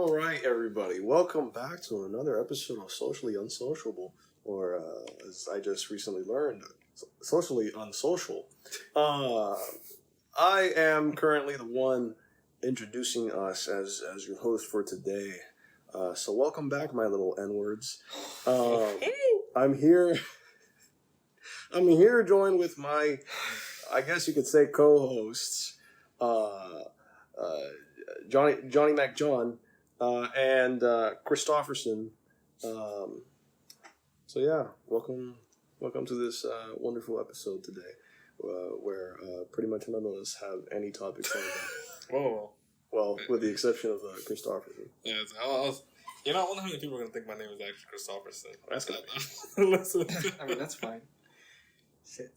All right, everybody. Welcome back to another episode of Socially Unsociable, or as I just recently learned, Socially Unsocial. I am currently the one introducing us as your host for today. So welcome back, my little N-words. I'm here. I'm here joined with my, I guess you could say, co-hosts, Johnny Mac John. And Christofferson. So yeah, welcome to this wonderful episode today, where pretty much none of us have any topics on that. Whoa. Well, with the exception of Christofferson. Yeah, I wonder how many people are gonna think my name is actually Christofferson. That's good. Listen. I mean, that's fine. Shit.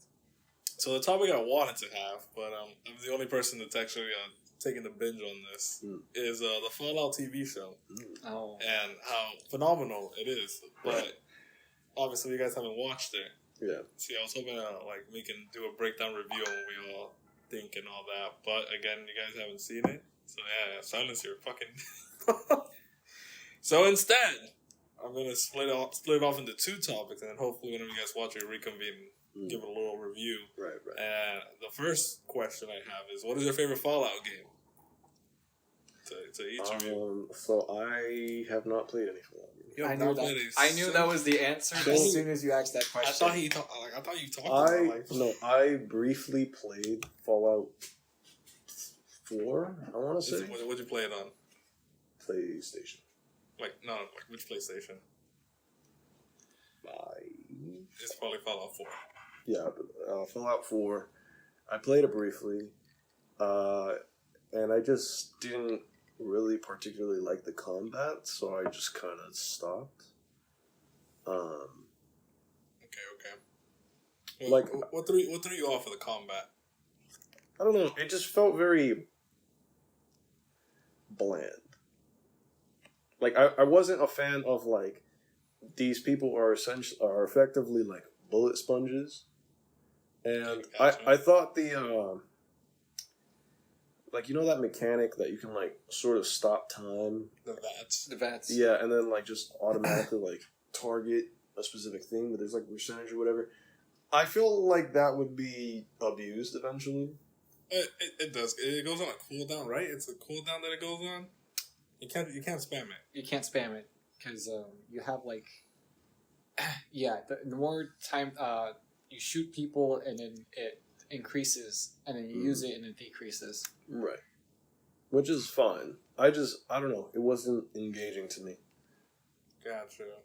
So the topic I wanted to have, but I'm the only person that's actually taking the binge on this, is the Fallout TV show. Oh. And how phenomenal it is. But obviously you guys haven't watched it. Yeah. See, I was hoping we can do a breakdown review on what we all think and all that. But again, you guys haven't seen it. So yeah, silence your fucking... So instead, I'm going to split it off into two topics, and then hopefully whenever you guys watch it, reconvene and give it a little review. Right. And the first question I have is, what is your favorite Fallout game? To each of you. So I have not played any Fallout games. I knew that was the answer as soon as you asked that question. I thought you talked about I briefly played Fallout 4, I want to say. What'd you play it on? PlayStation. Which PlayStation? My... It's probably Fallout 4. Yeah, Fallout 4. I played it briefly, and I just didn't really particularly like the combat, so I just kind of stopped. Okay. Like, what threw you off of the combat? I don't know. It just felt very bland. Like, I wasn't a fan of, like, these people are effectively like bullet sponges, and Gotcha. I thought the like, you know that mechanic that you can like sort of stop time, The VATS. yeah, and then like just automatically like target a specific thing, but there's like a percentage or whatever. I feel like that would be abused eventually. It does. It goes on a cooldown, right? It's a cooldown that it goes on. You can't spam it. You can't spam it because you have like, the more time you shoot people and then it increases, and then you use it and it decreases. Right. Which is fine. I don't know. It wasn't engaging to me. Gotcha.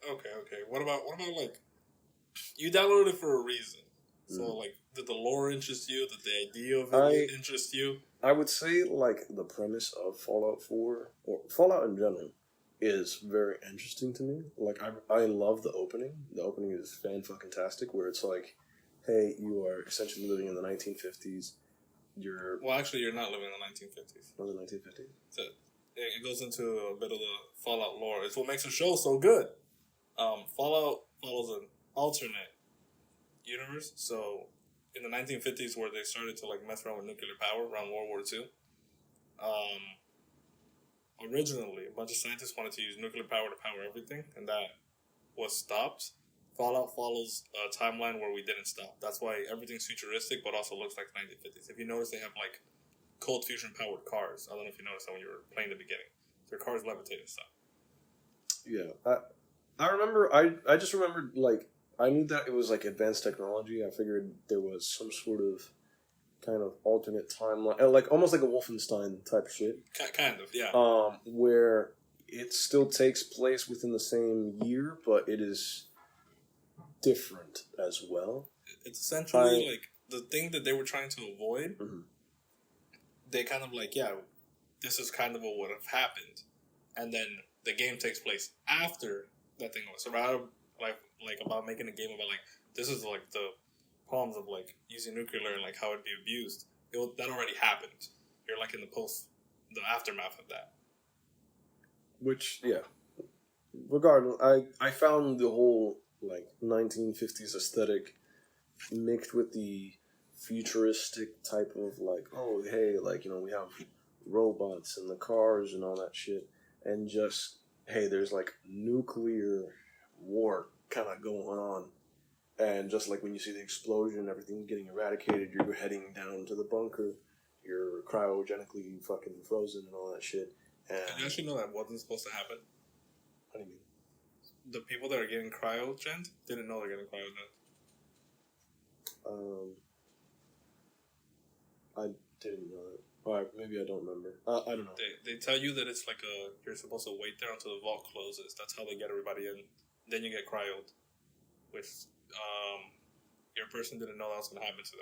Okay. What about like, you downloaded it for a reason. So like, did the lore interest you? Did the idea of it interest you? I would say like the premise of Fallout 4 or Fallout in general is very interesting to me. Like I love the opening. The opening is fan-fucking-tastic, where it's like, hey, you are essentially living in the 1950s. Well, actually, you're not living in the 1950s. Not the 1950s. So it goes into a bit of the Fallout lore. It's what makes the show so good. Fallout follows an alternate universe. So in the 1950s, where they started to like mess around with nuclear power around World War II, originally a bunch of scientists wanted to use nuclear power to power everything, and that was stopped. Fallout follows a timeline where we didn't stop. That's why everything's futuristic, but also looks like the 1950s. If you notice, they have like cold fusion powered cars. I don't know if you noticed that when you were playing the beginning. Their cars levitate and stuff. Yeah, I remember. I just remembered, like, I knew that it was like advanced technology. I figured there was some sort of kind of alternate timeline, like almost like a Wolfenstein type shit. Kind of, yeah. Where it still takes place within the same year, but it is different as well. It's essentially like the thing that they were trying to avoid. Mm-hmm. They kind of like, this is kind of what would have happened, and then the game takes place after that thing was. So rather like about making a game about like, this is like the problems of like using nuclear and like how it'd be abused. That already happened. You're like in the aftermath of that. Which, yeah. Regardless, I found the whole like 1950s aesthetic mixed with the futuristic type of like, oh hey, like, you know, we have robots and the cars and all that shit, and just, hey, there's like nuclear war kind of going on. And just like when you see the explosion, everything's getting eradicated, you're heading down to the bunker, you're cryogenically fucking frozen and all that shit. And Did you actually know that wasn't supposed to happen? what do you mean? The people that are getting cryogened didn't know they're getting cryogened. I didn't know that. Or maybe I don't remember. I don't know. They tell you that it's like you're supposed to wait there until the vault closes. That's how they get everybody in. Then you get cryoed, which your person didn't know that was going to happen to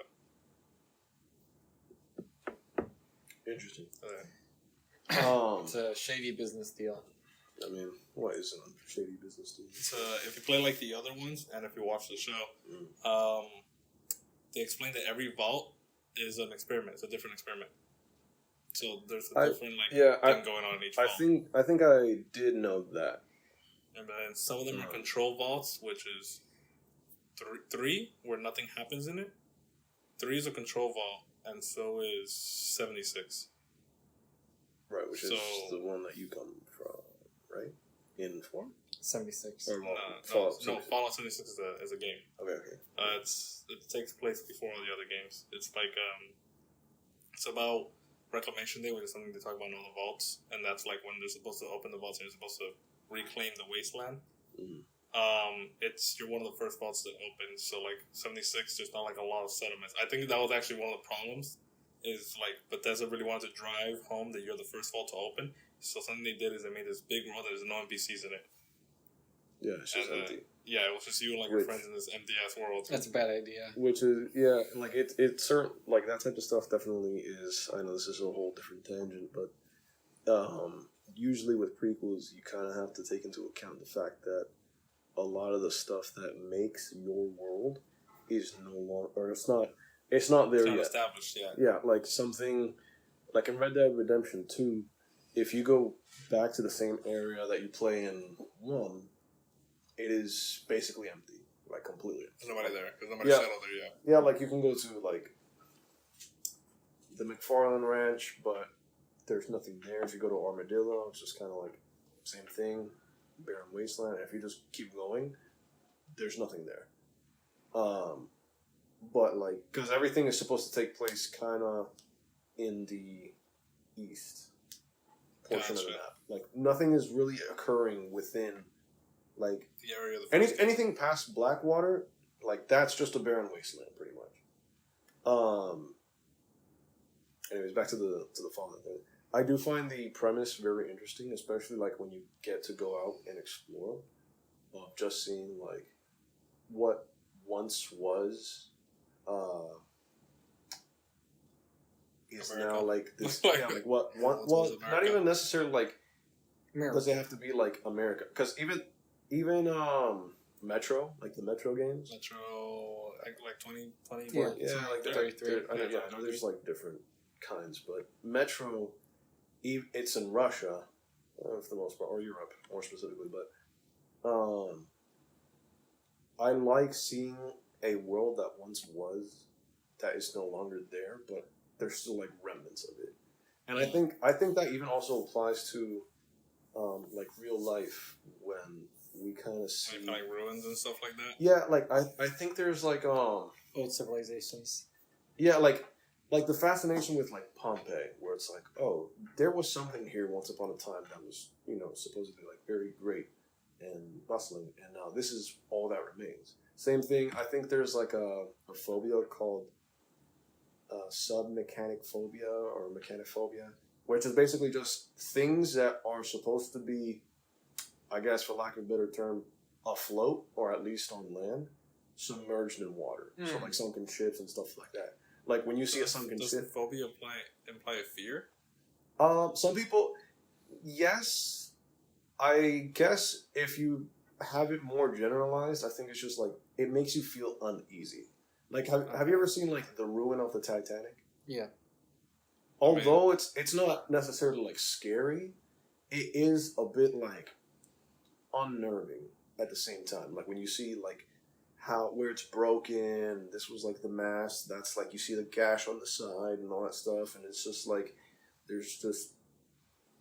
them. Interesting. It's a shady business deal. I mean, what isn't a shady business deal? It's if you play like the other ones, and if you watch the show, they explain that every vault is an experiment. It's a different experiment. So there's a different thing going on in each vault. I think I did know that. And then some of them are control vaults, which is three where nothing happens in it. 3 is a control vault, and so is 76. Right, which is the one that you come from, right? In form? 76. Or Fallout 76 is a game. Okay. It takes place before all the other games. It's like it's about Reclamation Day, which is something they talk about in all the vaults, and that's like when they're supposed to open the vaults and you're supposed to reclaim the wasteland. You're one of the first vaults that opens. So like 76, there's not like a lot of settlements. I think that was actually one of the problems. Is like Bethesda really wanted to drive home that you're the first vault to open. So something they did is they made this big world. There's no NPCs in it. Yeah, it's just empty. Yeah, it was just you and like your friends in this empty ass world. That's a bad idea. Which is like it's certain like that type of stuff definitely is. I know this is a whole different tangent, but usually with prequels, you kind of have to take into account the fact that a lot of the stuff that makes your world is no longer, or it's not there yet. Established, yeah. Yeah, like something like in Red Dead Redemption 2, if you go back to the same area that you play in 1, it is basically empty, like completely. There's nobody there. There's nobody settled there yet. Yeah, like you can go to like the McFarland Ranch, but there's nothing there. If you go to Armadillo, it's just kind of like same thing, barren wasteland. If you just keep going, there's nothing there. But like, because everything is supposed to take place kind of in the east portion of the map. Like nothing is really occurring within like the area of the anything past Blackwater. Like that's just a barren wasteland, pretty much. Anyways, back to the Fallen thing. I do find the premise very interesting, especially like when you get to go out and explore, of just seeing like what once was. Is America. Now like this, like what? Well, not even necessarily like. Does it have to be like America? Because even Metro, like the Metro games. Metro, like 20, yeah, like 33. I know there's like different kinds, but Metro, it's in Russia, for the most part, or Europe more specifically. But I like seeing a world that once was, that is no longer there, but there's still like remnants of it. And I think that even also applies to like real life when we kind of see like ruins and stuff like that. Yeah, like I think there's like old civilizations. Yeah, like the fascination with like Pompeii, where it's like, oh, there was something here once upon a time that was, supposedly like very great and bustling, and now this is all that remains. Same thing. I think there's like a phobia called submechanic phobia or mechanophobia, which is basically just things that are supposed to be, I guess for lack of a better term, afloat or at least on land, submerged in water. So like sunken ships and stuff like that. Like when you see a sunken ship. Does phobia imply a fear? Some people, yes. I guess if you have it more generalized, I think it's just like it makes you feel uneasy. Like have you ever seen like the ruin of the Titanic? Yeah. Although it's not necessarily like scary, it is a bit like unnerving at the same time. Like when you see like where it's broken, this was like the mast, that's like you see the gash on the side and all that stuff, and it's just like there's just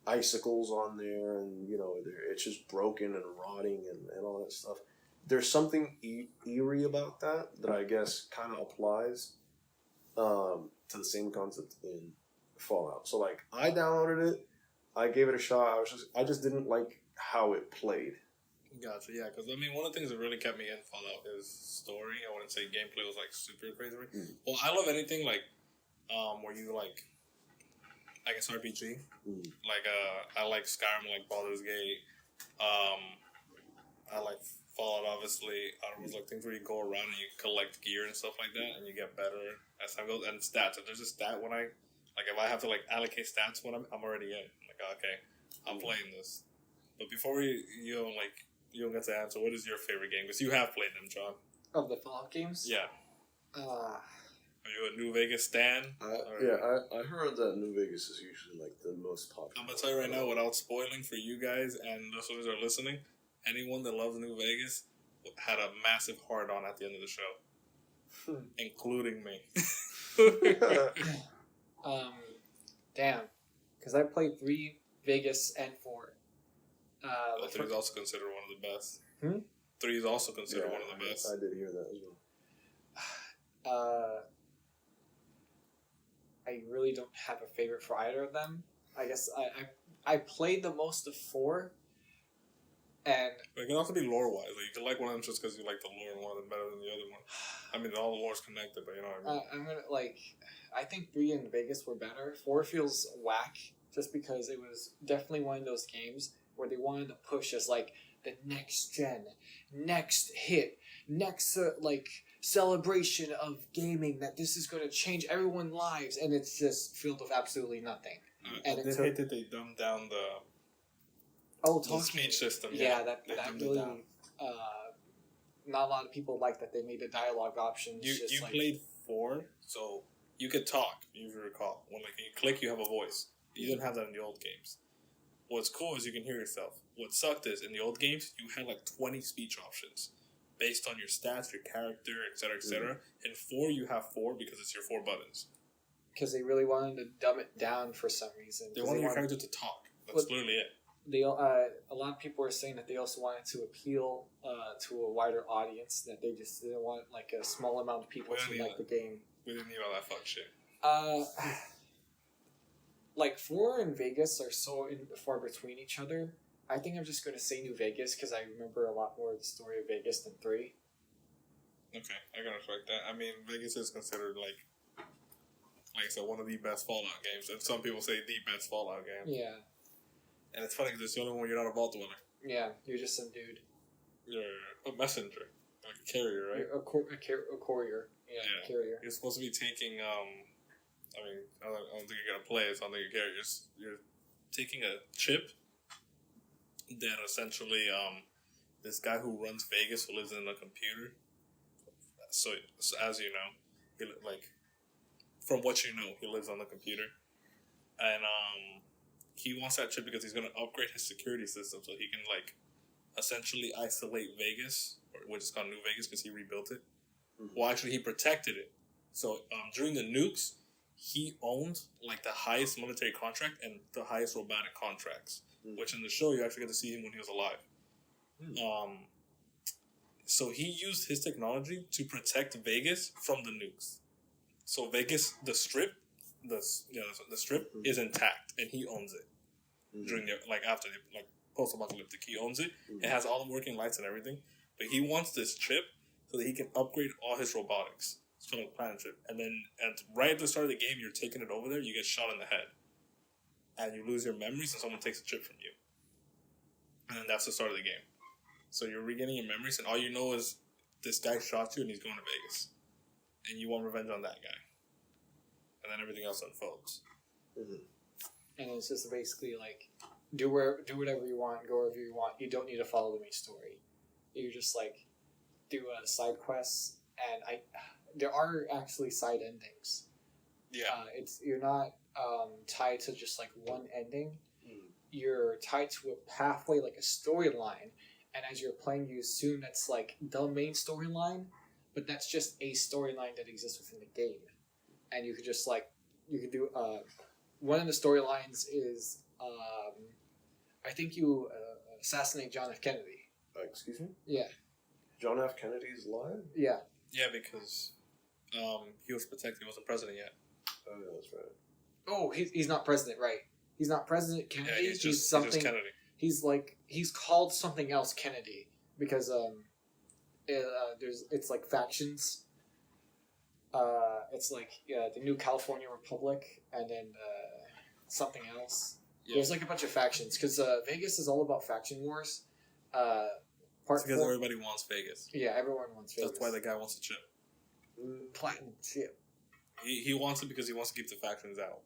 icicles on there, and it's just broken and rotting and all that stuff. There's something eerie about that I guess kind of applies to the same concept in Fallout. So like I downloaded it, I gave it a shot. I just didn't like how it played. Gotcha, yeah, because I mean, one of the things that really kept me in Fallout is story. I wouldn't say gameplay was like super crazy. Well, I love anything like where you like, I guess RPG. Like I like Skyrim, like Baldur's Gate. I like Fallout, obviously. It was like things where you go around and you collect gear and stuff like that, and you get better as time goes. And stats. If there's a stat when if I have to like allocate stats when I'm already in. Like, okay, I'm playing this. But before you don't get to answer, what is your favorite game? Because you have played them, John. Of the Fallout games? Yeah. Are you a New Vegas stan? I heard that New Vegas is usually like the most popular. I'm gonna tell you right now, without spoiling for you guys and listeners that are listening, anyone that loves New Vegas had a massive hard-on at the end of the show, including me. Damn, because I played 3, Vegas, and 4. 3 is also considered one of the best. 3 is also considered one of the best. I did hear that as well. I really don't have a favorite for either of them. I guess I played the most of 4, and it can also be lore-wise. Like, you can like one of them just because you like the lore more than better than the other one. I mean, all the lore's connected, but you know what I mean. I'm gonna I think 3 and Vegas were better. 4 feels whack, just because it was definitely one of those games where they wanted to push as like the next gen, next hit, next celebration of gaming, that this is going to change everyone's lives, and it's just filled with absolutely nothing. And I hate that they dumbed down the speech system. Yeah, that really not a lot of people like that they made the dialogue options. You played 4, so you could talk, if you recall. When you click, you have a voice. You didn't have that in the old games. What's cool is you can hear yourself. What sucked is, in the old games, you had 20 speech options based on your stats, your character, etc., etc. In 4, you have 4 because it's your 4 buttons. Because they really wanted to dumb it down for some reason. They wanted your character to talk. That's literally it. A lot of people were saying that they also wanted to appeal to a wider audience, that they just didn't want a small amount of people to like the game. We didn't need all that fuck shit. 4 and Vegas are so far between each other. I think I'm just going to say New Vegas because I remember a lot more of the story of Vegas than 3. Okay, I gotta respect that. I mean, Vegas is considered like I said, one of the best Fallout games, and some people say the best Fallout game. Yeah. And it's funny because it's the only one where you're not a vault dweller. Yeah, you're just some dude. You're a messenger, like a carrier, right? You're a courier. Yeah, carrier. You're supposed to be taking. I don't think you're gonna play it. So I don't think you're carrier. You're taking a chip that essentially this guy who runs Vegas, who lives in a computer. So as you know, he, from what you know, he lives on the computer, and he wants that chip because he's going to upgrade his security system so he can essentially isolate Vegas, which is called New Vegas because he rebuilt it. Well, actually, he protected it. So during the nukes, he owned the highest military contract and the highest robotic contracts. Which in the show you actually get to see him when he was alive. So he used his technology to protect Vegas from the nukes. So Vegas, the strip, the strip is intact, and he owns it. During after post-apocalyptic, he owns it. It has all the working lights and everything, but he wants this chip so that he can upgrade all his robotics. It's called a planet chip. And then right at the start of the game, you're taking it over there. You get shot in the head, and you lose your memories, and someone takes the chip from you. And then that's the start of the game. So you're regaining your memories, and all you know is this guy shot you, and he's going to Vegas, and you want revenge on that guy. And then everything else unfolds. And it's just basically do whatever you want, go wherever you want. You don't need to follow the main story. You just do side quests, and there are actually side endings. Yeah, you're not tied to just one ending. You're tied to a pathway, a storyline, and as you're playing, you assume that's the main storyline, but that's just a storyline that exists within the game, and you could just you could do one of the storylines is I think you assassinate John F. Kennedy. Excuse me? Yeah. John F. Kennedy's alive? Yeah. Yeah, because he was protected. He wasn't president yet. Oh, yeah, that's right. Oh, he's not president, right? He's not President Kennedy. Yeah, he's just Kennedy. He's called something else Kennedy because it's like factions. It's like the New California Republic and then something else. Yeah. There's like a bunch of factions because Vegas is all about faction wars. It's because everybody wants Vegas. Yeah, everyone wants Vegas. That's why the guy wants a chip. Platinum chip. He wants it because he wants to keep the factions out.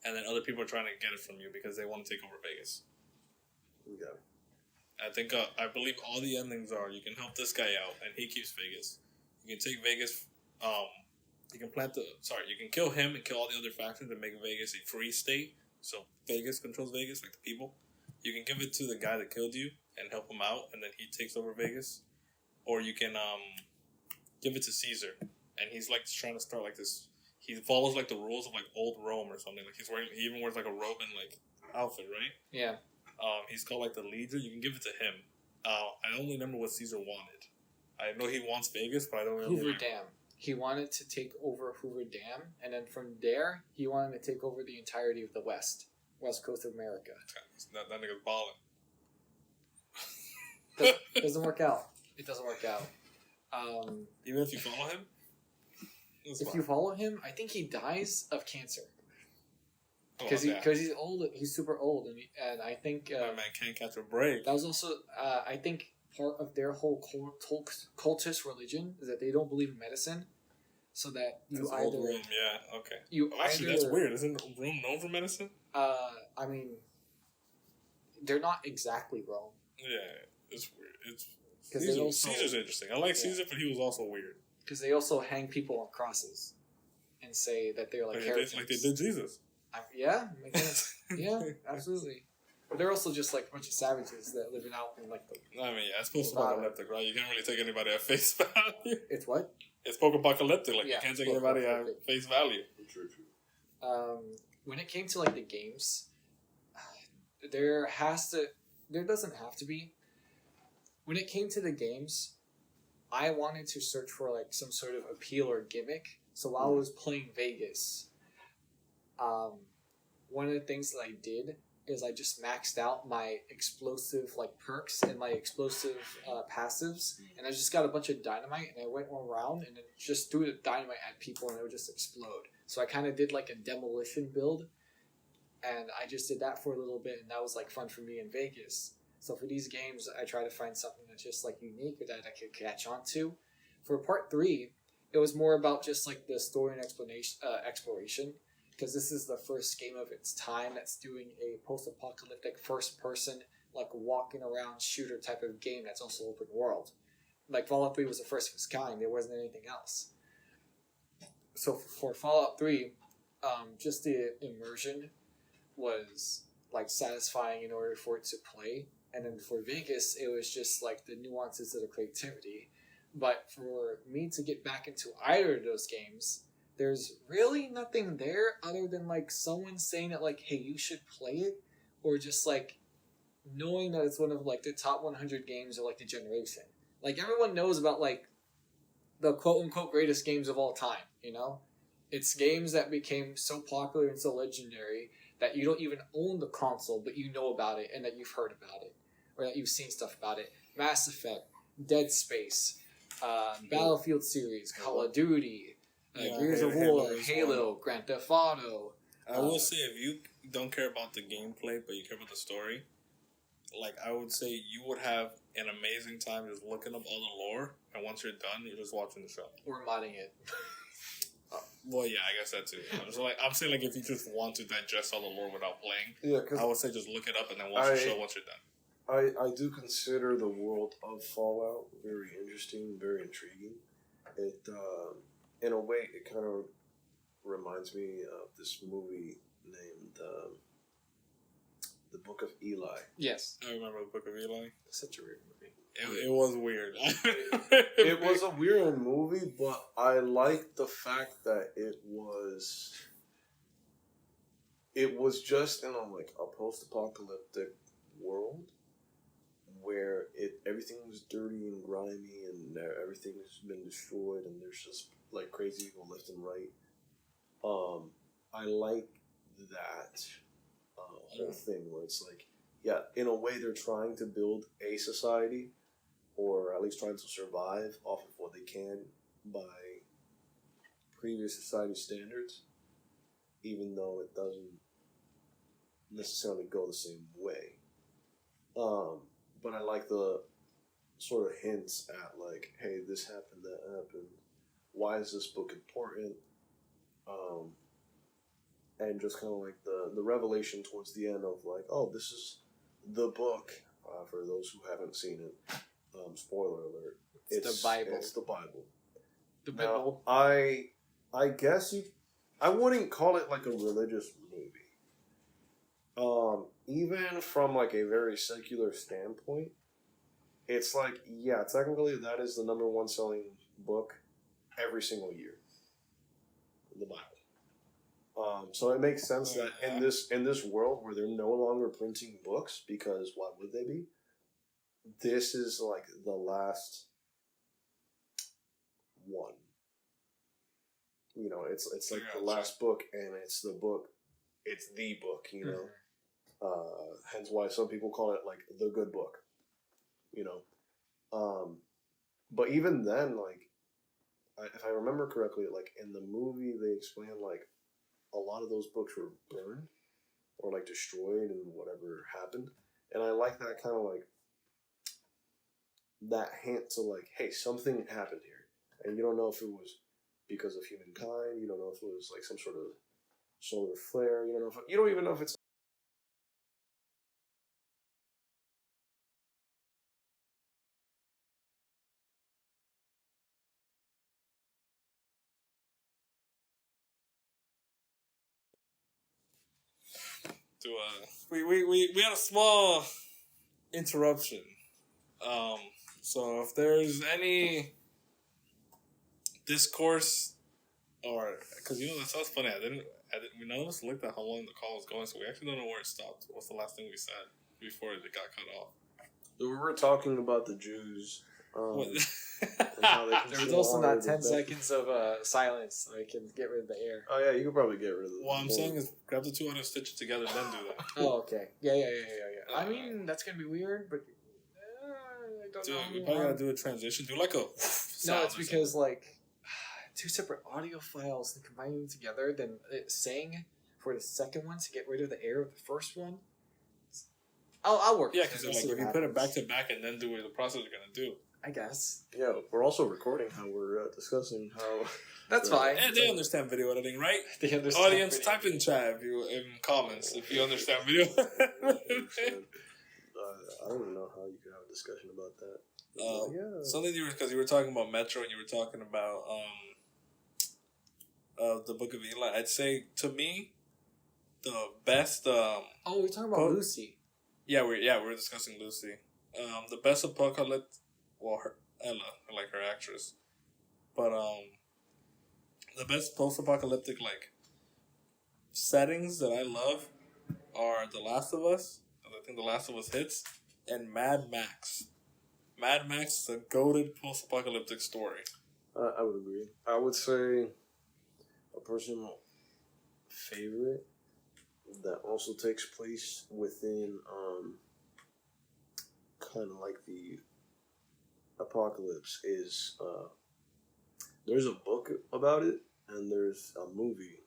And then other people are trying to get it from you because they want to take over Vegas. Yeah. I think, I believe all the endings are you can help this guy out and he keeps Vegas. You can take Vegas, you can kill him and kill all the other factions and make Vegas a free state. So Vegas controls Vegas, like the people. You can give it to the guy that killed you and help him out and then he takes over Vegas. Or you can, give it to Caesar. And he's like trying to start like this. He follows like the rules of like old Rome or something. Like he even wears like a Roman like outfit, right? Yeah. He's called like the leader. You can give it to him. I only remember what Caesar wanted. I know he wants Vegas, but I don't remember. Hoover Dam. He wanted to take over Hoover Dam, and then from there, he wanted to take over the entirety of the West Coast of America. That nigga's balling. Doesn't work out. It doesn't work out. Even if you follow him? If you follow him, I think he dies of cancer. Oh, Because he's old. He's super old, and I think that man can't catch a break. that was also I think part of their whole cultist religion is that they don't believe in medicine, so that you That's either old Rome, yeah, okay. you Actually, either, that's weird. Isn't Rome known for medicine? I mean, they're not exactly Rome. Yeah, it's weird. It's Caesar's interesting. I like Caesar, but he was also weird. Because they also hang people on crosses and say that they're like heretics. Like they did Jesus. Yeah, yeah, absolutely. But they're also just like a bunch of savages that live out in like the. I mean, yeah, it's post-apocalyptic, right? You can't really take anybody at face value. It's what? It's post-apocalyptic. Like Yeah, you can't take anybody at face value. True. When it came to like the games, there doesn't have to be. When it came to the games, I wanted to search for like some sort of appeal or gimmick. So while I was playing Vegas, one of the things that I did is I just maxed out my explosive like perks and my explosive passives, and I just got a bunch of dynamite and I went one round and then just threw the dynamite at people and it would just explode. So I kind of did like a demolition build, and I just did that for a little bit, and that was like fun for me in Vegas. So for these games, I try to find something that's just like unique or that I could catch on to. For part 3, it was more about just like the story and exploration, because this is the first game of its time that's doing a post-apocalyptic first-person, like walking around shooter type of game that's also open world. Like Fallout 3 was the first of its kind. There wasn't anything else. So for Fallout 3, just the immersion was like satisfying in order for it to play. And then for Vegas, it was just like the nuances of the creativity. But for me to get back into either of those games, there's really nothing there other than like someone saying that like, hey, you should play it, or just like knowing that it's one of like the top 100 games of like the generation. Like everyone knows about like the quote unquote greatest games of all time, you know? It's games that became so popular and so legendary that you don't even own the console, but you know about it and that you've heard about it, or that you've seen stuff about it. Mass Effect, Dead Space, Battlefield series, Call of Duty, Gears of War, Halo, Grand Theft Auto. I will say, if you don't care about the gameplay, but you care about the story, like, I would say you would have an amazing time just looking up all the lore, and once you're done, you're just watching the show. Or modding it. Well, yeah, I guess that too. I'm saying, like, if you just want to digest all the lore without playing, Yeah, because I would say just look it up and then watch the show once you're done. I do consider the world of Fallout very interesting, very intriguing. It, in a way, it kind of reminds me of this movie named The Book of Eli. Yes. I remember the Book of Eli. Such a weird movie. It was weird. It was a weird movie, but I liked the fact that it was it was just in a post-apocalyptic world where everything was dirty and grimy and everything has been destroyed and there's just like crazy people left and right. I like that whole thing where it's like, yeah, in a way they're trying to build a society, or at least trying to survive off of what they can by previous society standards, even though it doesn't necessarily go the same way. But I like the sort of hints at like, hey, this happened, that happened. Why is this book important? And just kind of like the revelation towards the end of like, oh, this is the book. For those who haven't seen it, spoiler alert. It's the Bible. It's the Bible. The Bible. Now, I guess I wouldn't call it like a religious movie. Even from like a very secular standpoint, it's like, yeah, technically that is the number one selling book every single year. The Bible. So it makes sense that in this world where they're no longer printing books, because why would they be? This is like the last one. You know, it's like the last book, and it's the book. It's the book. You know, hence why some people call it like the good book. You know, but even then, like, if I remember correctly, like in the movie, they explain like a lot of those books were burned or like destroyed and whatever happened. And I like that kind of like that hint to like, hey, something happened here. And you don't know if it was because of humankind, you don't know if it was like some sort of solar flare, you don't even know if it's We had a small interruption. So if there's any discourse, or because that sounds funny, we none of us looked at how long the call was going, so we actually don't know where it stopped. What's the last thing we said before it got cut off? we were talking about the Jews. There was also not 10 seconds of silence, so I can get rid of the air. Oh yeah, you could probably get rid of it. What I'm saying is grab the two items, stitch it together, then do that. Oh, okay. Yeah. I mean, that's gonna be weird, but I don't know. We probably gotta do a transition. Do like a no, it's because like two separate audio files and combining them together, then saying for the second one to get rid of the air of the first one. I'll work. Yeah, because like if you put it back to back and then do what the process you're gonna do. I guess. Yeah, we're also recording how we're discussing how. That's fine. And they understand video editing, right? They understand. Audience, type in chat in comments if you understand video. I don't even know how you could have a discussion about that. Yeah. Something because you were talking about Metro and you were talking about the Book of Eli. I'd say to me, the best. We're talking about Lucy. Yeah, we're discussing Lucy. The best apocalypse. Well, Ella, I like her actress, but the best post-apocalyptic like settings that I love are The Last of Us. I think The Last of Us hits, and Mad Max. Mad Max is a goated post-apocalyptic story. I would agree. I would say a personal favorite that also takes place within kind of like the apocalypse is there's a book about it and there's a movie.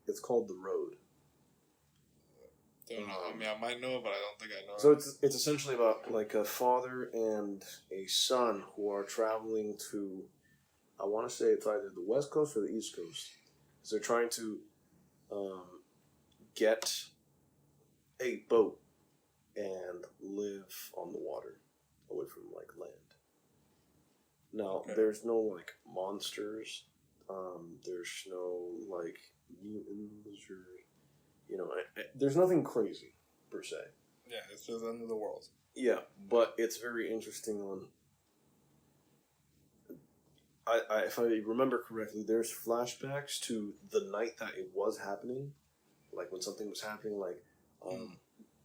It's called The Road. Don't know. I mean, I might know it, but I don't think I know. So it's essentially about like a father and a son who are traveling to, I want to say it's either the West Coast or the East Coast. So they're trying to get a boat and live on the water, away from like land. Now there's no like monsters. There's no like mutants or there's nothing crazy per se. Yeah, it's just end of the world. Yeah, but it's very interesting on. If I remember correctly, there's flashbacks to the night that it was happening, like when something was happening, like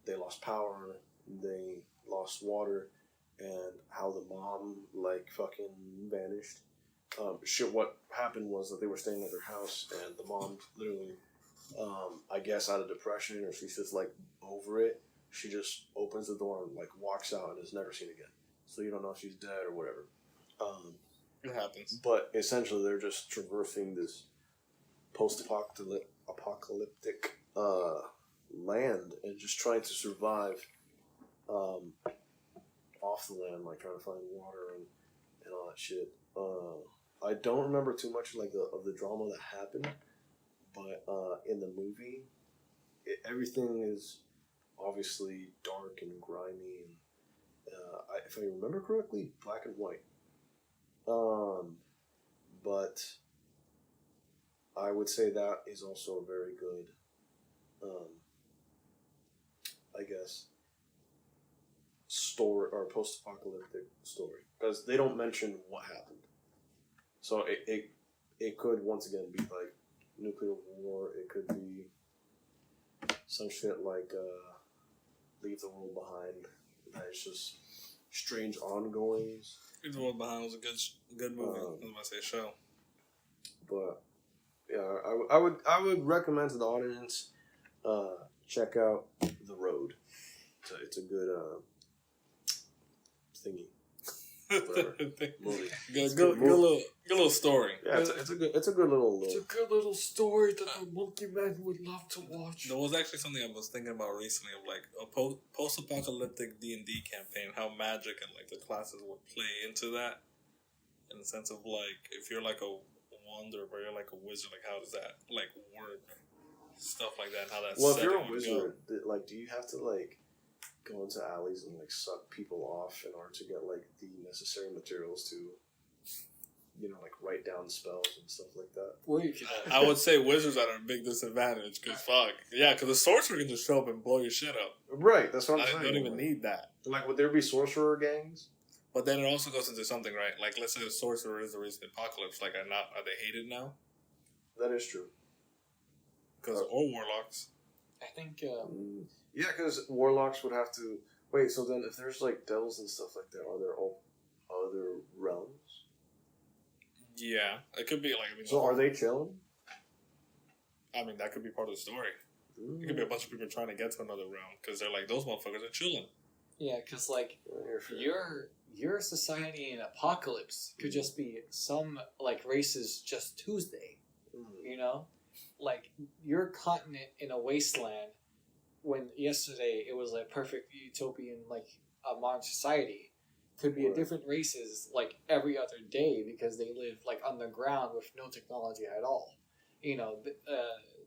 they lost power, they lost water, and how the mom like fucking vanished. Shit, what happened was that they were staying at their house, and the mom literally, I guess out of depression, or she's just like over it, she just opens the door and like walks out and is never seen again. So you don't know if she's dead or whatever. It happens. But essentially, they're just traversing this post-apocalyptic land and just trying to survive off the land, like trying to find water and all that shit. I don't remember too much like of the drama that happened, but in the movie, everything is obviously dark and grimy, and if I remember correctly, black and white. But I would say that is also a very good, I guess, story or post-apocalyptic story, because they don't mention what happened. So it could once again be like nuclear war. It could be some shit like Leave the World Behind. It's just strange ongoings. Leave the World Behind was a good movie. I was about to say show. But yeah, I would recommend to the audience check out The Road. It's a good thingy. Movie. Good little story. Yeah, it's a good little. It's a good little story that the Monkey Man would love to watch. There was actually something I was thinking about recently of like a post-apocalyptic D&D campaign, how magic and like the classes would play into that, in the sense of like if you're like a wanderer or you're like a wizard, like how does that like work, stuff like that, and how that's well, if you're a wizard, like, do you have to like go into alleys and like suck people off in order to get like the necessary materials to, you know, like write down spells and stuff like that? Well, you can, I would say wizards are at a big disadvantage because because the sorcerer can just show up and blow your shit up. Right, that's what I'm saying. I don't even need that. Like, would there be sorcerer gangs? But then it also goes into something, right? Like, let's say the sorcerer is the reason the apocalypse. Like, are they hated now? That is true. Or warlocks. I think. Yeah, because warlocks would have to wait. So then, if there's like devils and stuff like that, are there all other realms? Yeah, it could be like. I mean, so are they chilling? I mean, that could be part of the story. It could be a bunch of people trying to get to another realm because they're like, those motherfuckers are chilling. Yeah, because like your society in apocalypse could just be some like races just Tuesday. You know, like your continent in a wasteland. When yesterday it was a perfect utopian, like a modern society, could be a different races like every other day because they live like underground with no technology at all. You know,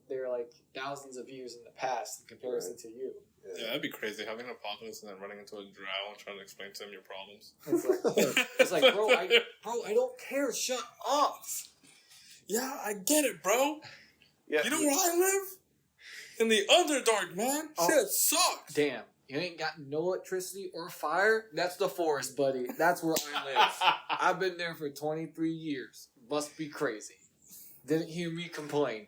they're like thousands of years in the past in comparison to you. Yeah, that'd be crazy having an apocalypse and then running into a drow and trying to explain to them your problems. It's like, bro, I don't care. Shut up. Yeah, I get it, bro. Yeah, you know where I live? In the Underdark, man. Shit sucks. Damn. You ain't got no electricity or fire? That's the forest, buddy. That's where I live. I've been there for 23 years. Must be crazy. Didn't hear me complain.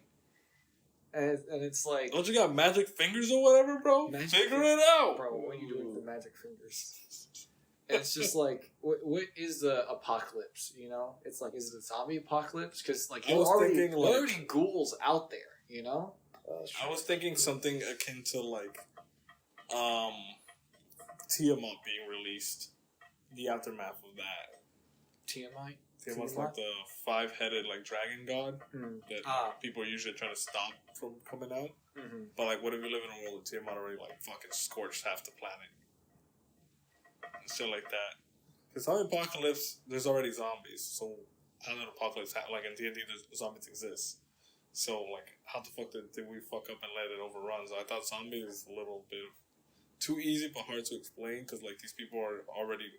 And it's like... Don't you got magic fingers or whatever, bro? Figure it out. Bro, what are you doing with the magic fingers? It's just like, what is the apocalypse, you know? It's like, is it a zombie apocalypse? Because, like, there are already ghouls out there, you know? I was thinking something akin to like Tiamat being released, the aftermath of that. Tiamat's like the 5-headed like dragon god that people are usually trying to stop from coming out. Mm-hmm. But like, what if you live in a world where Tiamat already like fucking scorched half the planet and shit like that? Because on apocalypse, there's already zombies. So on an apocalypse, like in D&D, zombies exist. So, like, how the fuck did we fuck up and let it overrun? So I thought zombies is a little bit too easy but hard to explain because, like, these people are already,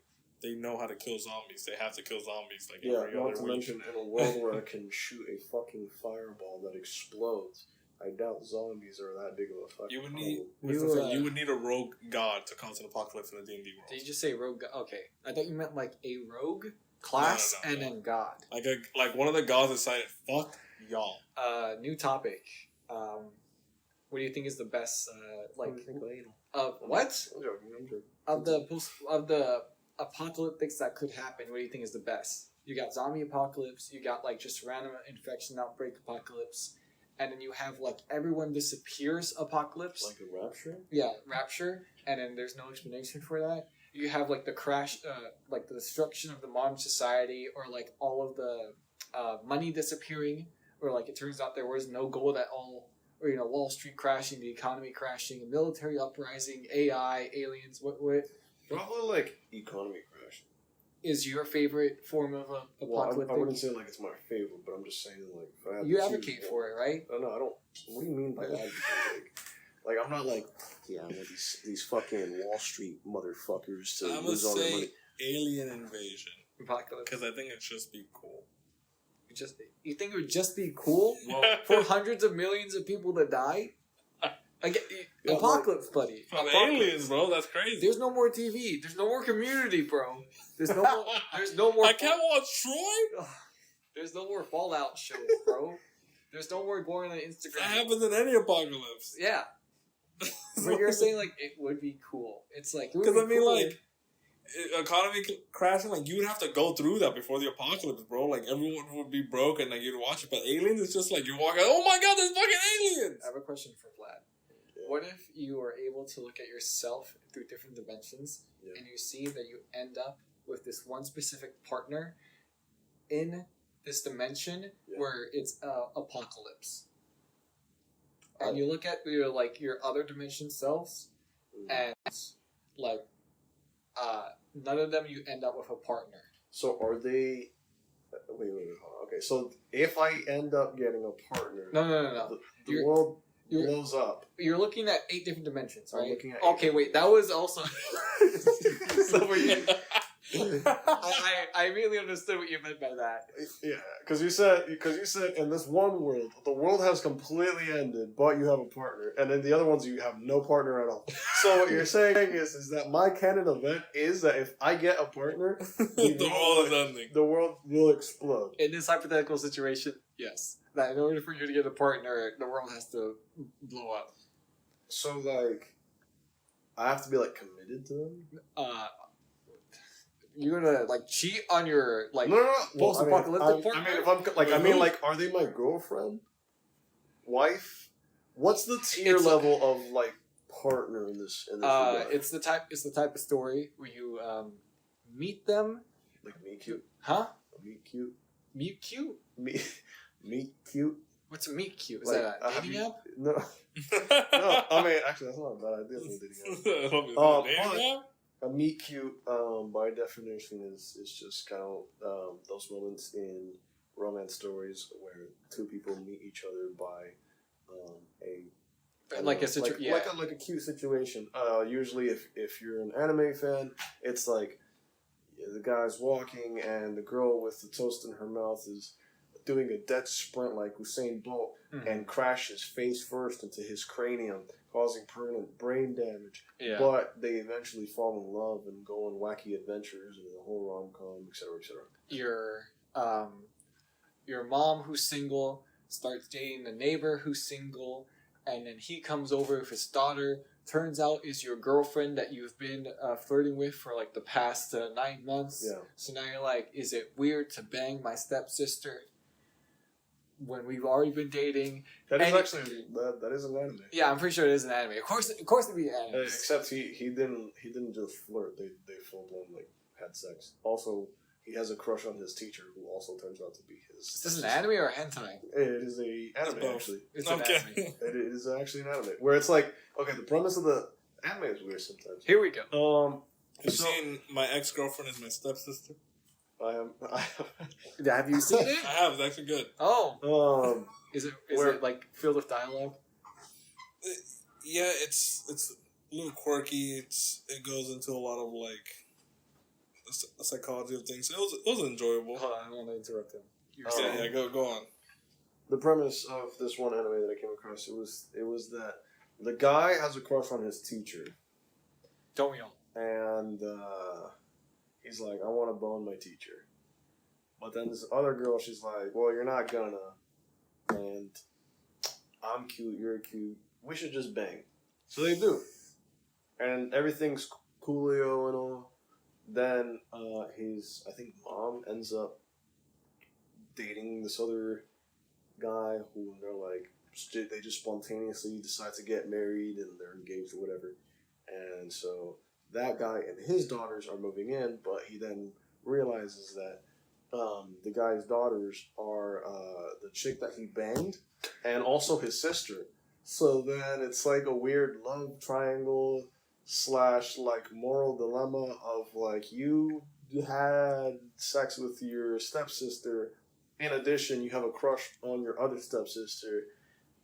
they know how to kill zombies. They have to kill zombies, like, every other week. Not to mention, in a world where I can shoot a fucking fireball that explodes, I doubt zombies are that big of a fucking you would need a rogue god to cause an apocalypse in a D&D world. Did you just say rogue god? Okay. I thought you meant, like, a rogue class and then god. Like one of the gods decided, fuck y'all. New topic. What do you think is the best? Like anal. of what I'm joking. of the apocalyptics that could happen? What do you think is the best? You got zombie apocalypse. You got like just random infection outbreak apocalypse, and then you have like everyone disappears apocalypse. Like a rapture? Yeah, rapture, and then there's no explanation for that. You have like the crash, like the destruction of the modern society, or like all of the money disappearing, or like it turns out there was no gold at all, or Wall Street crashing, the economy crashing, a military uprising, AI, aliens. What Probably like economy crash. is your favorite form of apocalyptic? I wouldn't say like it's my favorite, but I'm just saying like if I had You to advocate choose for it, right? one- No, I don't. What do you mean by advocate? Like I'm not like I want these fucking Wall Street motherfuckers to I'm gonna lose all their say money. alien invasion Apocalypse. because I think it'd just be cool. You think it would just be cool Well, for hundreds of millions of people to die? Yeah, Apocalypse, buddy. from Apocalypse. aliens, bro. That's crazy. There's no more TV. There's no more Community, bro. There's no more. There's no more. I can't watch Troy. Ugh. There's no more Fallout shows, bro. There's no more going on That Instagram. happens in any apocalypse. Yeah, but you're saying like it would be cool. It's like Because I mean, like, economy crashing, like you would have to go through that before the apocalypse, bro. Like everyone would be broke and like you'd watch it. But aliens, it's just like you walk out. Oh my god, there's fucking aliens. I have a question for Vlad. What if you are able to look at yourself through different dimensions, Yeah. and you see that you end up with this one specific partner in this dimension Yeah. where it's apocalypse, and you look at your other dimension selves, and like none of them you end up with a partner. So are they? Wait, hold on. Okay, so if I end up getting a partner, No. the You're- world you're- blows up. You're looking at 8 different dimensions, I'm right? looking at Okay, 8 wait, that was also. So were you? Yeah, I immediately understood what you meant by that. because you said in this one world, the world has completely ended, but you have a partner, and in the other ones you have no partner at all. So what you're saying is that my canon event is that if I get a partner, The world is ending. the world will explode. In this hypothetical situation, yes. That in order for you to get a partner, the world has to blow up. So like, I have to be like committed to them. You're gonna like cheat on your like No. post-apocalyptic partner? I mean, if I'm like, I mean, like, are they my girlfriend, wife? What's the tier It's- level of like partner in this? Regard? it's the type of story where you meet them, like meet cute, huh? meet cute, Meet cute? meet cute. What's a meet cute? Is Like, that a have dating you- app? No, no. I mean, actually, that's not a bad idea. A meet cute, by definition, is just kind of those moments in romance stories where two people meet each other by Like a situation. like a cute situation. Usually, if you're an anime fan, it's like the guy's walking and the girl with the toast in her mouth is doing a dead sprint like Usain Bolt and crashes face first into his cranium, causing permanent brain damage. Yeah. But they eventually fall in love and go on wacky adventures and the whole rom-com, etc., etc. Your mom who's single starts dating the neighbor who's single, and then he comes over with his daughter. Turns out is your girlfriend that you've been flirting with for like the past 9 months. Yeah. So now you're like, is it weird to bang my stepsister when we've already been dating? That is And- actually that is an anime. Yeah, I'm pretty sure it is an anime. Of course it'd be an anime. Except he didn't just flirt. They full blown like had sex. Also, he has a crush on his teacher, who also turns out to be his. Is this an anime or a hentai? It is a anime both. actually. It's an Okay. anime. It is actually an anime where it's like, okay, the premise of the anime is weird sometimes. Here we go. You've So- seen My Ex-Girlfriend is My Stepsister? I am. Have you seen it? I have. It's actually good. Oh, is Where- it like filled with dialogue? Yeah, it's a little quirky. It goes into a lot of like the psychology of things. It was enjoyable. Hold on, I don't want to interrupt him. You were Oh. saying- Yeah, go on. the premise of this one anime that I came across it was that the guy has a crush on his teacher, Don't we all? and he's like, I want to bone my teacher. But then this other girl, she's like, well, you're not gonna. And I'm cute, you're cute. we should just bang. So they do. And everything's coolio and all. Then his, I think, mom ends up dating this other guy who they're like, they just spontaneously decide to get married and they're engaged or whatever. And so that guy and his daughters are moving in, but he then realizes that the guy's daughters are the chick that he banged and also his sister. So then it's like a weird love triangle / like moral dilemma of like you had sex with your stepsister. In addition, you have a crush on your other stepsister,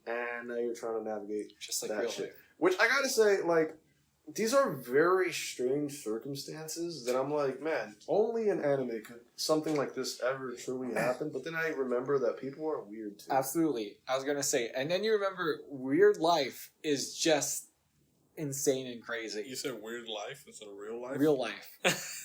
and now you're trying to navigate Just like that real shit. life. Which I gotta say, like, these are very strange circumstances that I'm like, man, only in anime could something like this ever truly happen. But then I remember that people are weird too. Absolutely. I was gonna say, and then you remember, Weird Life is just insane and crazy. You said weird life instead of real life? Real life.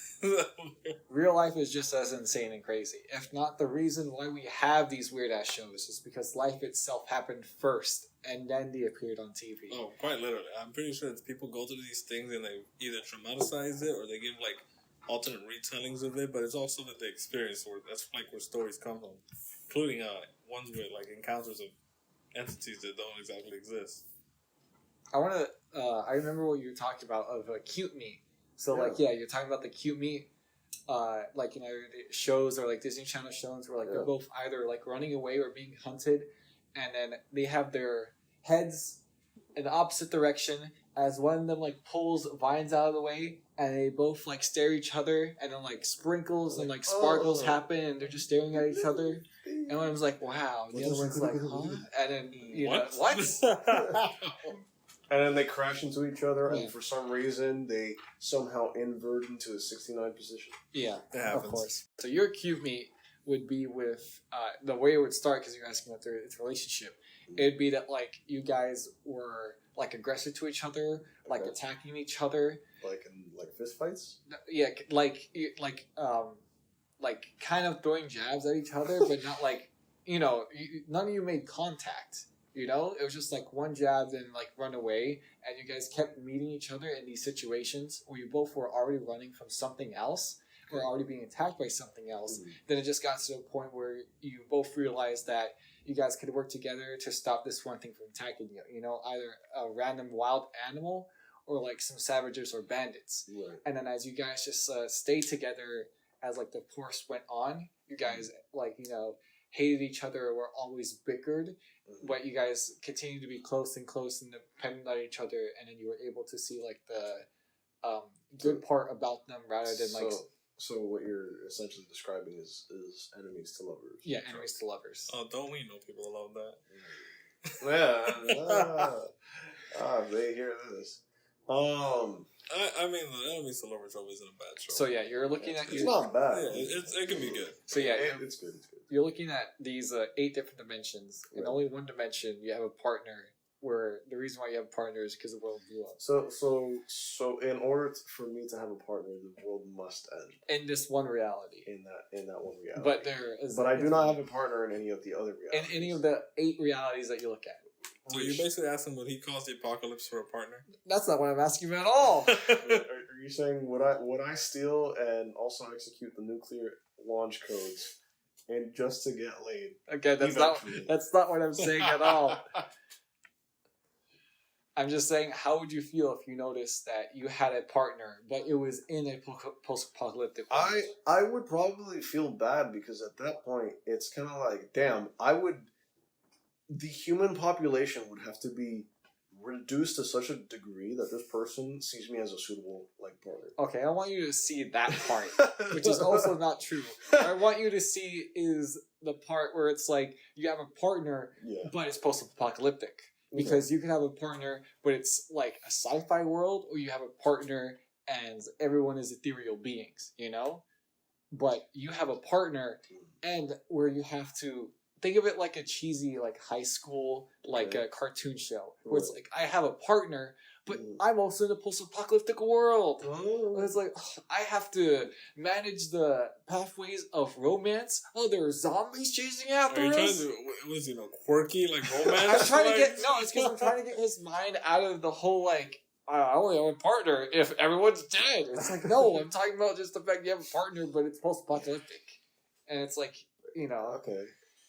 Real life is just as insane and crazy. If not, the reason why we have these weird ass shows is because life itself happened first, and then they appeared on TV. Oh, quite literally. I'm pretty sure it's people go through these things and they either dramatize it or they give like alternate retellings of it, but it's also that they experience where that's like where stories come from, including ones with like encounters of entities that don't exactly exist. I remember what you were talking about of Cute Me. So like, yeah, you're talking about the Cute Me, like, you know, shows or like Disney Channel shows where like they're both either like running away or being hunted, and then they have their heads in the opposite direction as one of them like pulls vines out of the way, and they both like stare at each other, and then like sprinkles and like sparkles happen, and they're just staring at each other. And one of them's like, "Wow," the other one's like, "Huh?" And then you know what? And then they crash into each other, and for some reason, they somehow invert into a 69 position. Yeah, That of course. So your Cute Me would be with the way it would start, because you're asking about its relationship. It'd be that like you guys were like aggressive to each other, like attacking each other, like in like fist fights. Yeah, like kind of throwing jabs at each other, but not like, you know, none of you made contact. You know, it was just like one jab, then like run away, and you guys kept meeting each other in these situations where you both were already running from something else, or already being attacked by something else. Mm-hmm. Then it just got to the point where you both realized that you guys could work together to stop this one thing from attacking you. You know, either a random wild animal or like some savages or bandits. Right. And then as you guys just stayed together as like the course went on, you guys like, you know, hated each other or were always bickered, but you guys continued to be close and dependent on each other, and then you were able to see like the good part about them rather than like. So what you're essentially describing is enemies to lovers. Yeah, enemies to lovers. Oh, don't we know people love that? Yeah. They hear this. I mean, the enemies to lovers always in a bad show. So yeah, you're looking at. It's not bad. Yeah, it can be good. So yeah, it's good. It's good. You're looking at these 8 different dimensions. In only one dimension, you have a partner. Where the reason why you have a partner is because the world blew up. So in order for me to have a partner, the world must end. In this one reality. In that one reality. But there is. But I do not have a partner in any of the other realities. In any of the 8 realities that you look at. So you're basically asking what he calls the apocalypse for a partner? That's not what I'm asking you at all. Are you saying would I steal and also execute the nuclear launch codes and just to get laid? Okay, that's not what I'm saying at all. I'm just saying, how would you feel if you noticed that you had a partner, but it was in a post-apocalyptic world? I would probably feel bad because at that point, it's kind of like, damn, the human population would have to be reduced to such a degree that this person sees me as a suitable like partner. Okay, I want you to see that part, which is also not true. What I want you to see is the part where it's like you have a partner, but it's post-apocalyptic. Because you can have a partner, but it's like a sci-fi world, or you have a partner and everyone is ethereal beings, you know? But you have a partner, and where you have to think of it like a cheesy, like high school, like a cartoon show, where it's like, I have a partner, but I'm also in a post-apocalyptic world. Oh. It's like, I have to manage the pathways of romance. Oh, there are zombies chasing after Are you trying us. to? Was quirky like romance? I'm trying to like- get no. It's because I'm trying to get his mind out of the whole like I only have a partner if everyone's dead. It's like no, I'm talking about just the fact you have a partner, but it's post-apocalyptic, and it's like Okay.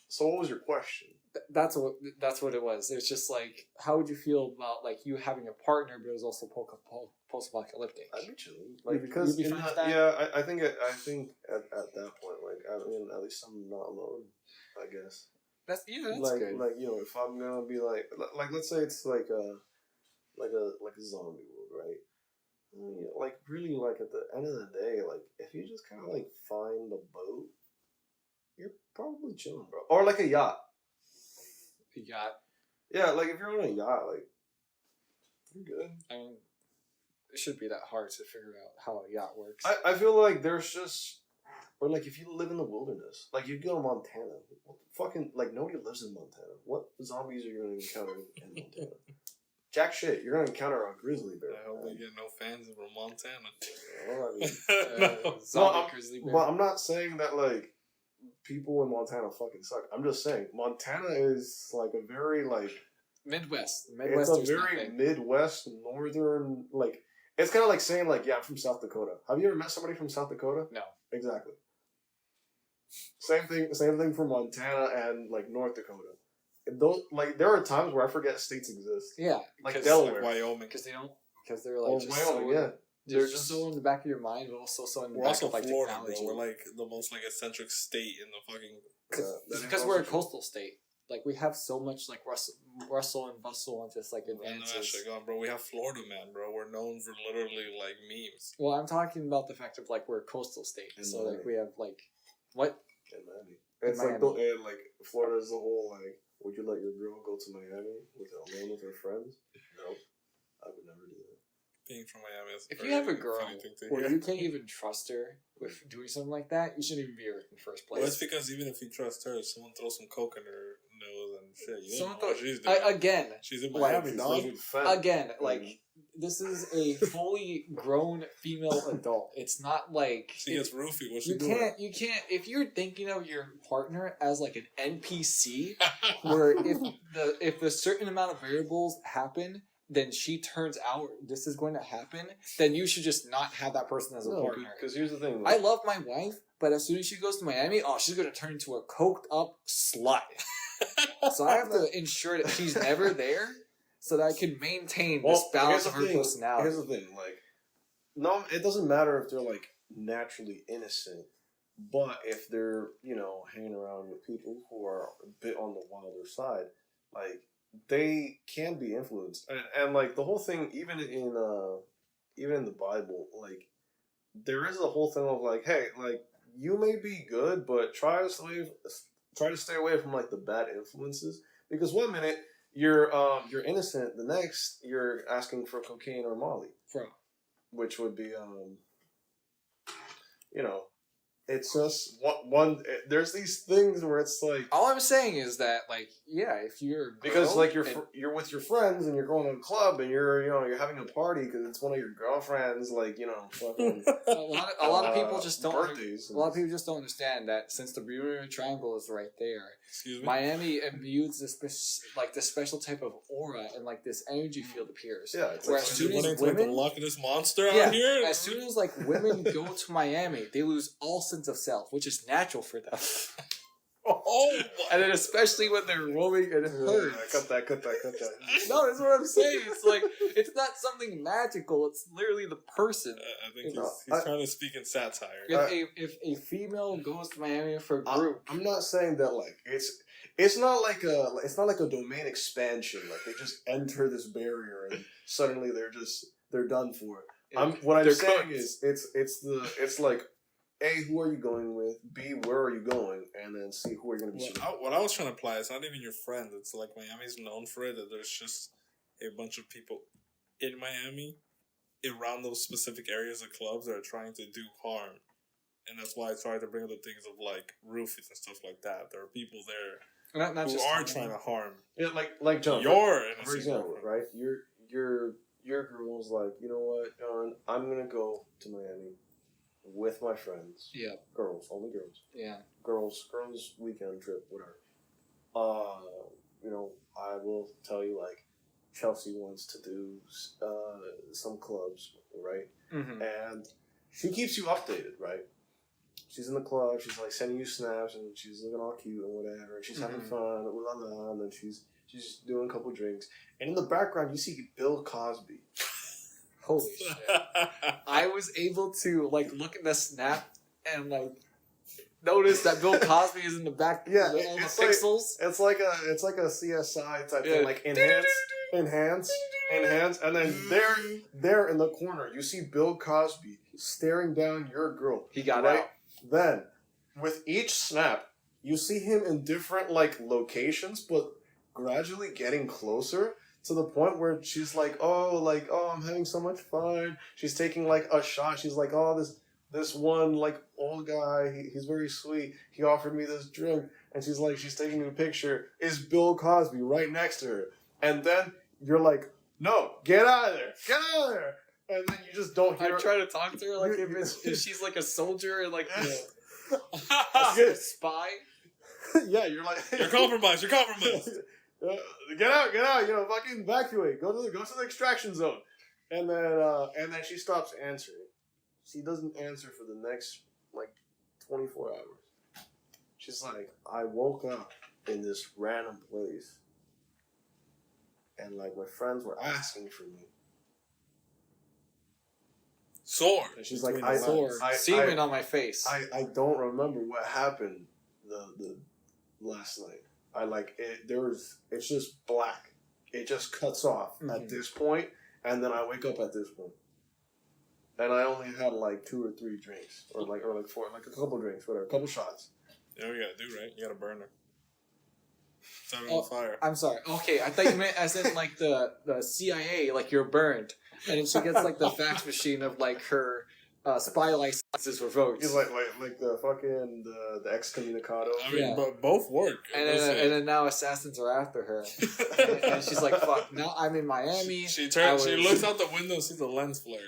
So what was your question? that's what it was. It's just like how would you feel about like you having a partner, but it was also post-apocalyptic. I'd be chilling. Like You'd because be in fine with that- that? yeah, I think at that point, like I mean, at least I'm not alone. I guess. That's good. Like if I'm gonna be like let's say it's like a zombie world, right? I mean, like really, like at the end of the day, like if you just kind of like find the boat, you're probably chilling, bro. Or like a yacht. You got. Yeah, like if you're on a yacht, like you're good. I mean, it shouldn't be that hard to figure out how a yacht works. I feel like there's just, or like if you live in the wilderness, like you go to Montana, what the fucking, like nobody lives in Montana. What zombies are you going to encounter in Montana? Jack shit, you're going to encounter a grizzly bear. I hope we get no fans from Montana. Well, I mean, No. Zombie grizzly bear. but I'm not saying that like people in Montana fucking suck. I'm just saying Montana is like a very like Midwest. it's Midwest. a There's very nothing. Midwest northern like. It's kind of like saying like yeah, I'm from South Dakota. Have you ever met somebody from South Dakota? No. Exactly. Same thing for Montana and like North Dakota. Those like there are times where I forget states exist. Yeah, Like because Delaware. Like Wyoming. because they don't because they're like Or just Wyoming, so yeah. they're There's just just- so in the back of your mind, but also so in the We're back also of like Florida, technology. bro. We're like the most like eccentric state in the fucking. That is because also we're a true. coastal state. Like we have so much like rustle and bustle and just like Run that advances. shit going, bro. We have Florida, man, bro. We're known for literally like memes. Well, I'm talking about the fact of like we're a coastal state, And so like Miami. we have like what? In Miami. It's Miami. like the and like Florida is the whole like. Would you let your girl go to Miami alone with her friends? Nope. I would never do that. Being from Miami, is If you have a very girl funny thing to where hear. you can't even trust her with doing something like that, you shouldn't even be here in the first place. Well, it's because even if you trust her, if someone throws some coke in her nose and shit, you don't Someone know what thought- she's doing. again, She's in like, Miami, dog. again, like this is a fully grown female adult. It's not like She gets roofie. What's she you doing? can't if you're thinking of your partner as like an NPC where if a certain amount of variables happen, then she turns out this is going to happen, then you should just not have that person as a partner. because here's the thing. I love my wife, but as soon as she goes to Miami, she's going to turn into a coked up slut. So I have to ensure that she's never there so that I can maintain this balance of her personality. Here's the thing, like, no, it doesn't matter if they're like naturally innocent, but if they're hanging around with people who are a bit on the wilder side, like they can be influenced, and like the whole thing, even in the Bible, like there is a whole thing of like, hey, like you may be good, but try to stay away from like the bad influences, because one minute you're innocent, the next you're asking for cocaine or Molly, which would be it's just one. There's these things where it's like All I'm saying is that, like, yeah, if you're a girl because like and- you're with your friends and you're going to a club and you're having a party because it's one of your girlfriends, like fucking a lot of people just don't. birthdays. A lot of people just don't understand that since the Bermuda Triangle is right there, Excuse me. Miami imbues this special type of aura and like this energy field appears. Yeah, it's Where like as soon as Running to like the women- Loch Ness monster Yeah, out here. as soon as like women go to Miami, they lose all sense of self, which is natural for them. Oh, And then especially when they're roaming and it hurts. cut that. No, that's what I'm saying. It's like it's not something magical. It's literally the person. I think You know, he's trying to speak in satire. If a female goes to Miami for a group, I'm not saying that like it's not like a domain expansion. Like they just enter this barrier and suddenly they're done for it. What I'm they're saying cooked. is it's like A, who are you going with? B, where are you going? And then C, who are you going to be with? What I was trying to apply, it's not even your friends. It's like Miami's known for it, that there's just a bunch of people in Miami around those specific areas of clubs that are trying to do harm. And that's why I tried to bring up the things of like roofies and stuff like that. There are people there not who just are Miami. trying to harm Yeah, like John. your For innocent example, girlfriend. right? You're your girl was like, you know what, John, I'm gonna go to Miami with my friends. Yeah. Girls, only girls. Yeah. Girls weekend trip, whatever. You know, I will tell you, like, Chelsea wants to do some clubs, right? Mm-hmm. And she keeps you updated, right? She's in the club, she's like sending you snaps, and she's looking all cute and whatever. She's having fun, and then she's doing a couple drinks. And in the background, you see Bill Cosby. Holy shit. I was able to, like, look at the snap and, like, notice that Bill Cosby is in the back. Yeah, all the it's pixels. It's like a CSI type thing, like enhance, and then there in the corner, you see Bill Cosby staring down your girl. He got right? out. Then, with each snap, you see him in different, like, locations, but gradually getting closer to the point where she's like, oh, I'm having so much fun. She's taking, like, a shot. She's like, oh, this one, like, old guy, he's very sweet. He offered me this drink. And she's like, she's taking a picture. Is Bill Cosby right next to her. And then you're like, no, get out of there. Get out of there. And then you just don't hear I try to talk to her, like, if she's, like, a soldier and, like, Good. spy. Yeah, you're like... You're compromised. Get Get out, fucking evacuate. Go to the extraction zone. And then she stops answering. She doesn't answer for the next, like, 24 hours. She's like, I woke up in this random place. And, like, my friends were asking for me. Sword. And she's like, semen on my face. I don't remember what happened the last night. It's just black. It just cuts off at this point, and then I wake up at this point. And I only had like 2 or 3 drinks, or like 4, like a couple drinks, whatever, a couple shots. You know what you gotta do, right? You gotta burn her. Set her on fire. I'm sorry. Okay, I thought you meant as in like the CIA, like you're burned, and then she gets like the fax machine of like her spy licenses revoked. He's like the fucking the excommunicado. I mean, but both work. And then now assassins are after her, and she's like, "Fuck! Now I'm in Miami." She turns. She looks out the window and sees the lens flare,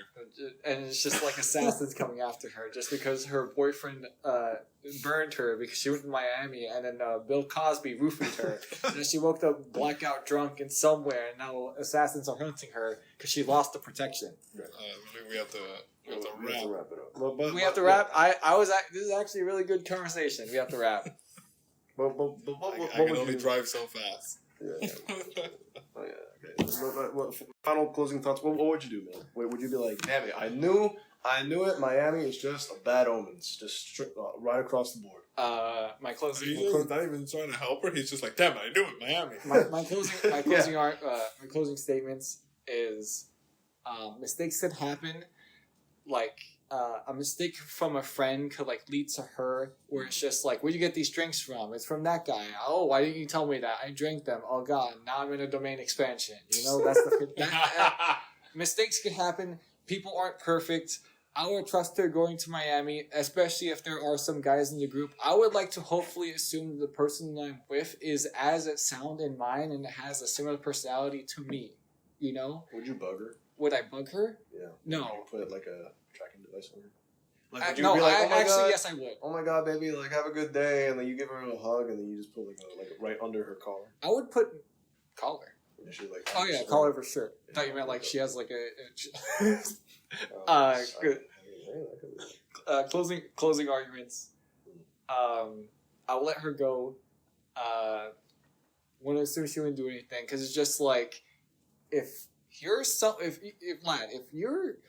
and it's just like assassins coming after her just because her boyfriend burned her because she went to Miami, and then Bill Cosby roofied her, and then she woke up blackout drunk in somewhere, and now assassins are hunting her because she lost the protection. Right. I think we have to wrap it up. We have to wrap. This is actually a really good conversation. We have to wrap. I can only drive so fast. Yeah. Oh yeah. Okay. Final closing thoughts. What would you do, man? Would you be like, damn it, I knew it. Miami is just a bad omens, just right across the board. My closing. He's not even trying to help her. He's just like, damn it, I knew it, Miami. My closing statements is mistakes could happen. Like a mistake from a friend could like lead to her, where it's just like, where'd you get these drinks from? It's from that guy. Oh, why didn't you tell me that? I drank them. Oh god, now I'm in a domain expansion. You know, that's mistakes could happen. People aren't perfect. I would trust her going to Miami, especially if there are some guys in the group. I would like to hopefully assume the person that I'm with is as sound in mind and has a similar personality to me. You know? Would you bug her? Would I bug her? Yeah. No. Would you put like a tracking device on her? Like, would you be like, oh my god, yes, I would. Oh my god, baby, like have a good day, and then you give her a hug, and then you just put like right under her collar. I would put collar. And she like. Oh yeah, collar for sure. I thought you meant like she has like a. Good. Closing arguments. I'll let her go. When as soon as she wouldn't do anything, because it's just like if you're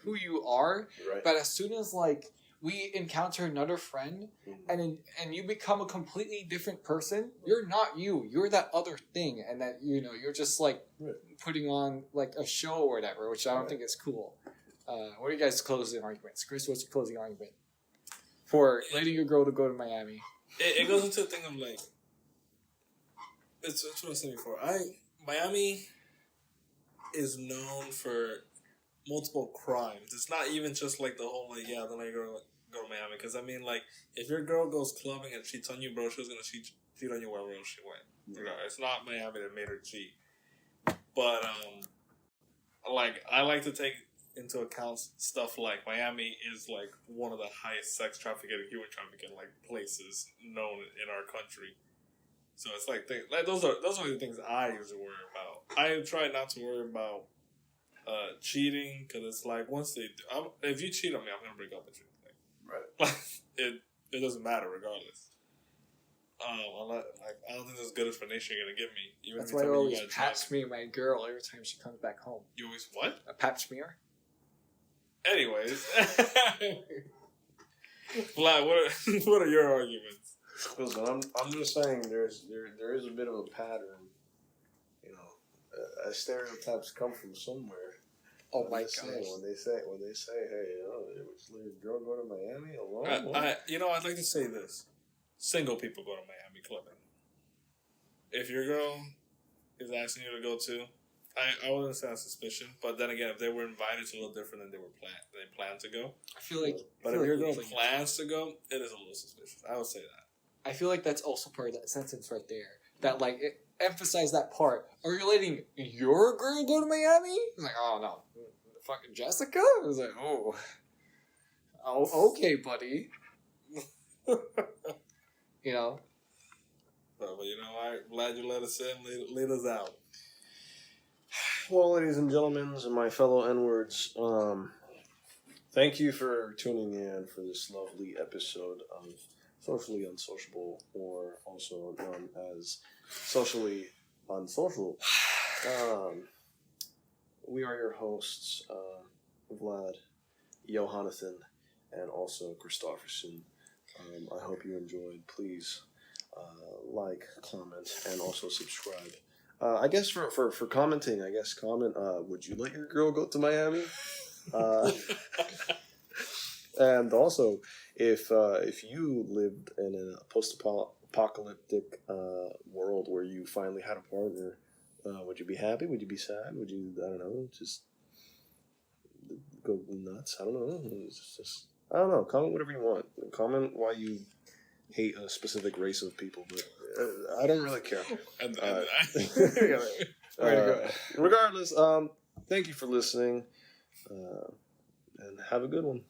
who you are, right. But as soon as like we encounter another friend and you become a completely different person, you're not you. You're that other thing, and that you're just like putting on like a show or whatever, which I don't think is cool. What are you guys' closing arguments? Chris, what's your closing argument for letting your girl to go to Miami? It goes into a thing of like, it's what I was saying before. Miami is known for multiple crimes. It's not even just like the whole like, yeah, then I go to Miami. Because I mean, like, if your girl goes clubbing and cheats on you, bro, she's gonna cheat on you wherever else she went. You know, it's not Miami that made her cheat. But like I like to take into account stuff like Miami is like one of the highest sex trafficking and human trafficking like places known in our country. So it's like those are the things I usually worry about. I try not to worry about cheating because it's like once they do, if you cheat on me, I'm gonna break up with you. Right. It doesn't matter regardless. I don't think there's a good explanation you're gonna give me. Even That's if why I you tell me always you got a pap job. smear my girl every time she comes back home. You always what? A pap smear? Anyways, Vlad, what are your arguments? Listen, I'm just saying there is a bit of a pattern. You know, stereotypes come from somewhere. Oh I'm my just gosh. saying, when they say, hey, you know, was your girl go to Miami alone? I'd like to say this: single people go to Miami clubbing. If your girl is asking you to go to, I wouldn't say that's suspicion. But then again, if they were invited, it's a little different than they planned to go. I feel like. But if your girl plans to go, it is a little suspicious. I would say that. I feel like that's also part of that sentence right there. That like it emphasize that part. Are you letting your girl go to Miami? It's like, oh no, fucking Jessica. I was like, oh, okay, buddy. You know. But you know, I'm glad you let us in. Lead us out. Well, ladies and gentlemen, and my fellow N-words, thank you for tuning in for this lovely episode of Socially Unsociable, or also known as Socially Unsocial. We are your hosts, Vlad, Johanathan, and also Christofferson. I hope you enjoyed. Please like, comment, and also subscribe. I guess for commenting, comment, would you let your girl go to Miami? And also, if you lived in a post-apocalyptic world where you finally had a partner, would you be happy? Would you be sad? Would you, I don't know, just go nuts? I don't know. It's just, I don't know. Comment whatever you want. Comment why you hate a specific race of people, but I don't really care. Regardless, thank you for listening, and have a good one.